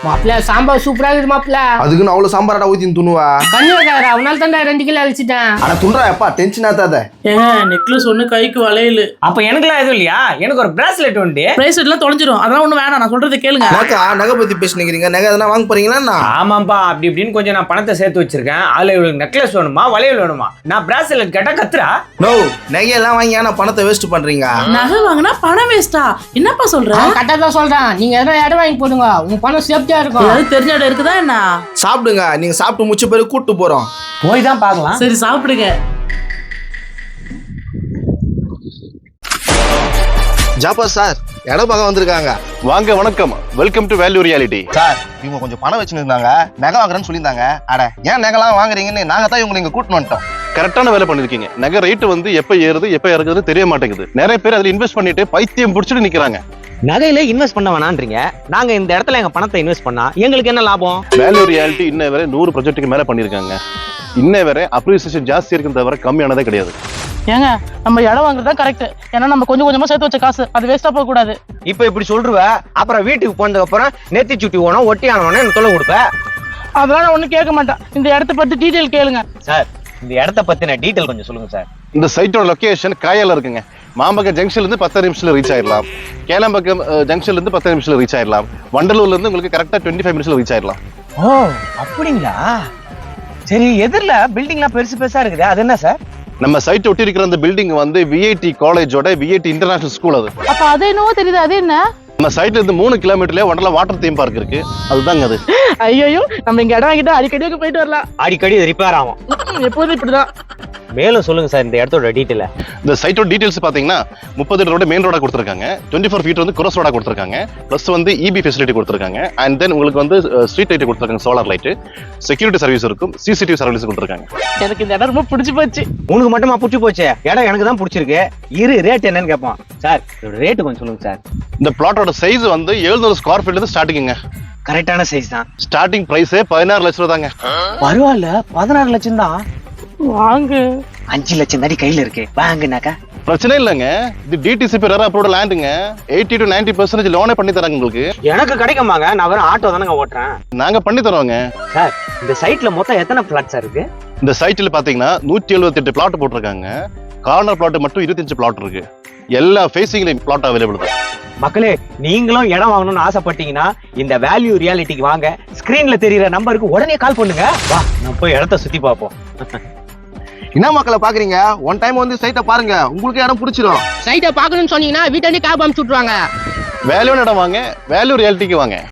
மாப்பிள்ள சாம்பார் சூப்பரா இருக்குது மாப்பிள்ள. அதுக்குன்னு அவ்வளவு சாம்பாரடா ஊத்தி துணுவா? கண்ணுக்கார அவனால தான் 2 கிலோ அழிச்சிட்டேன். ஆனா துன்றா எப்பா டென்ஷன் ஆத்தாத. நெக்லஸ் ஒண்ணு கைக்கு வளையல். அப்ப எனக்குலாம் எதுவும் இல்லையா? எனக்கு ஒரு பிராஸ்லெட் உண்டு. பிரைஸ்லெட்லாம் தொலைஞ்சிரும். அதெல்லாம் ஒண்ணு வேணாம், நான் சொல்றது கேளுங்க. நகை பத்தி பேசினீங்க. நகை எதனா வாங்க போறீங்களா? ஆமாப்பா, அப்படி இப்படின்னு கொஞ்சம் நான் பணத்தை சேர்த்து வச்சிருக்கேன். அதுல இவளுக்கு நெக்லஸ் வேணுமா வளையல் வேணுமா? நான் பிராஸ்லெட் கேட்டா கத்துறா. நோ, நகையெல்லாம் வாங்கி ஆனா பணத்தை வேஸ்ட் பண்றீங்க. நகை வாங்கினா பணம் வேஸ்டா? என்னப்பா சொல்ற? கரெக்டா தான் சொல்றேன். நீங்க எதனா இடம் வாங்கி போடுங்க, உங்க பணம் சேஃப்டியா இருக்கும். ஏதாவது தெரிஞ்ச இடம் இருக்குதா என்ன? சாப்பிடுங்க. நீங்க சாப்பிட்டு முடிச்ச பிறகு கூட்டு போறோம். போய் தான் பார்க்கலாம். சரி சாப்பிடுங்க. ஜாபர் சார், இடம் பார்க்க வந்திருக்காங்க. வாங்க, வணக்கம். Welcome to value reality. Sir, இவங்க கொஞ்சம் பணம் வச்சுருந்தாங்க, நகை வாங்குறேன்னு சொல்லியிருந்தாங்க. அட, ஏன் நகைலாம் வாங்குறீங்கன்னு நாங்க தான் இவங்களை இங்க கூட்டின்னு வந்துட்டோம். கரெக்டான வேலை பண்ணிருக்கீங்க. நகை ரேட்டு வந்து எப்ப ஏறுது எப்ப இறக்குதுன்னு தெரிய மாட்டேங்குது. நிறைய பேர் அதுல இன்வெஸ்ட் பண்ணிட்டு பைத்தியம் பிடிச்சிட்டு நிக்கிறாங்க. நகையில இன்வெஸ்ட் பண்ண வேணான்றீங்க. நாங்க இந்த இடத்துல எங்க பணத்தை இன்வெஸ்ட் பண்ணா எங்களுக்கு என்ன லாபம்? வேல்யூ ரியாலிட்டி இன்ன வரை 100 ப்ராஜெக்ட்டுக்கு மேல பண்ணிருக்காங்க. இன்ன வரை அப்ரிசியேஷன் ஜாஸ்தி இருக்குன்னு தவிர கம்மியானதே கிடையாது. ஏங்க, நம்ம இடம் வாங்குறது தான் கரெக்ட். ஏன்னா நம்ம கொஞ்சம் கொஞ்சமா சேர்த்து வச்ச காசு அது வேஸ்டா போக கூடாது. இப்ப இப்படி சொல்றவ அப்புறம் வீட்டுக்கு போனதுக்கு அப்புறம் நெத்தி சுட்டி ஓனா ஒட்டியானவன எனக்கு தொலை கொடுப்ப. அதெல்லாம் நான் ஒண்ணும் கேட்க மாட்டேன். இந்த இடத்த பத்தி டீடைல் கேளுங்க சார். இந்த இடத்த பத்தின டீடைல் கொஞ்சம் சொல்லுங்க சார். இந்த சைட்டோட லொகேஷன் காயால இருக்குங்க. மாம்பக்கம் ஜங்ஷன்ல இருந்து 10 நிமிஷத்துல ரீச் ஆயிடலாம். கேளம்பக்கம் ஜங்ஷன்ல இருந்து 10 நிமிஷத்துல ரீச் ஆயிடலாம். வண்டலூர்ல இருந்து உங்களுக்கு கரெக்டா 25 மினிட்ஸ்ல ரீச் ஆயிடலாம். ஓ, அப்படிங்களா? சரி, எதிரில பில்டிங்லாம் பெருசு பெருசா இருக்குது, அது என்ன சார்? நம்ம சைட் ஒட்டி இருக்கிற அந்த பில்டிங் வந்து விஐடி காலேஜோட விஐடி இன்டர்நேஷனல் ஸ்கூல். அது அப்ப அது என்னவோ தெரியுது. அது என்ன? நம்ம சைட்ல இருந்து 3 கிலோமீட்டர்லயே வண்டலூர் வாட்டர் தீம் பார்க் இருக்கு. அதுதாங்க அது. ஐயோ, நம்ம இங்க இடம் வாங்கிட்டு அடிக்கடி போயிட்டு வரலாம். அடிக்கடி ரிப்பேர் ஆகும். எப்போதும் இப்படிதான். மேலும் சொல்லுங்க சார் இந்த இடத்தோட டீடைல். இந்த சைட்டோட டீடைல்ஸ் பாத்தீங்கன்னா 30 ரோட மெயின் ரோடா கொடுத்துருக்காங்க. 24 ஃபீட் வந்து cross ரோடா கொடுத்துருக்காங்க. பிளஸ் வந்து இபி ஃபெசிலிட்டி கொடுத்துருக்காங்க. அண்ட் தென் உங்களுக்கு வந்து ஸ்ட்ரீட் லைட் கொடுத்துருக்காங்க, சோலார் லைட், செக்யூரிட்டி சர்வீஸ் இருக்கும், சிசிடிவி சர்வீஸ் கொடுத்துருக்காங்க. எனக்கு இந்த இடம் ரொம்ப பிடிச்சி போச்சு. உனக்கு மட்டுமா பிடிச்சி போச்சு? இடம் எனக்கு தான் பிடிச்சிருக்கு. இரு, ரேட் என்னன்னு கேட்போம். சார், இதோட ரேட்டு கொஞ்சம் சொல்லுங்க சார். இந்த பிளாட்டோட சைஸ் வந்து 700 ஸ்கொயர் ஃபீட்ல இருந்து ஸ்டார்டிங்க. கரெக்டான சைஸ் தான். ஸ்டார்டிங் பிரைஸே 16 லட்சம் ரூபாய் தாங்க. பரவாயில்ல, 16 லட்சம் தான். வாங்கு. 5 லட்சம் தாடி கையில இருக்கு, வாங்குனாக்கா பிரச்சனை இல்லைங்க. இது டிடிசிபி ரேரா அப்ரூவ்ட் லேண்டுங்க. 80 to 90% லோனே பண்ணி தராங்க உங்களுக்கு. எனக்கு கிடைக்குமாங்க? நான் வெறும் ஆட்டோ தானங்க ஓட்டுறேன். நாங்க பண்ணி தரோங்க. சார், இந்த சைட்ல மொத்தம் எத்தனை பிளாட்ஸ் இருக்கு? இந்த சைட்ல பாத்தீங்கன்னா 178 பிளாட் போட்டிருக்காங்க. கார்னர் பிளாட் மட்டும் 25 பிளாட் இருக்கு. எல்லா ஃபேசிங்லயும் பிளாட் அவைலபிள் தான். மக்களே, நீங்களும் இடம் வாங்கணும்னு ஆசைப்பட்டீங்கன்னா இந்த வேல்யூ ரியாலிட்டிக்கு வாங்க. ஸ்கிரீன்ல தெரியுற நம்பருக்கு உடனே கால் பண்ணுங்க. வா, நம்ம போய் இடத்த சுத்தி பார்ப்போம். என்ன மக்களை பாக்குறீங்க? ஒன் டைம் வந்து சைட்டை பாருங்க, உங்களுக்கு இடம் பிடிச்சிடும். சைட்டை பார்க்கணும்னு சொன்னீங்கன்னா வீட்டாண்டி கேப் அனுப்பிச்சு விட்டுருவாங்க. வேல்யூ இடம் வாங்க, வேல்யூ ரியாலிட்டிக்கு வாங்க.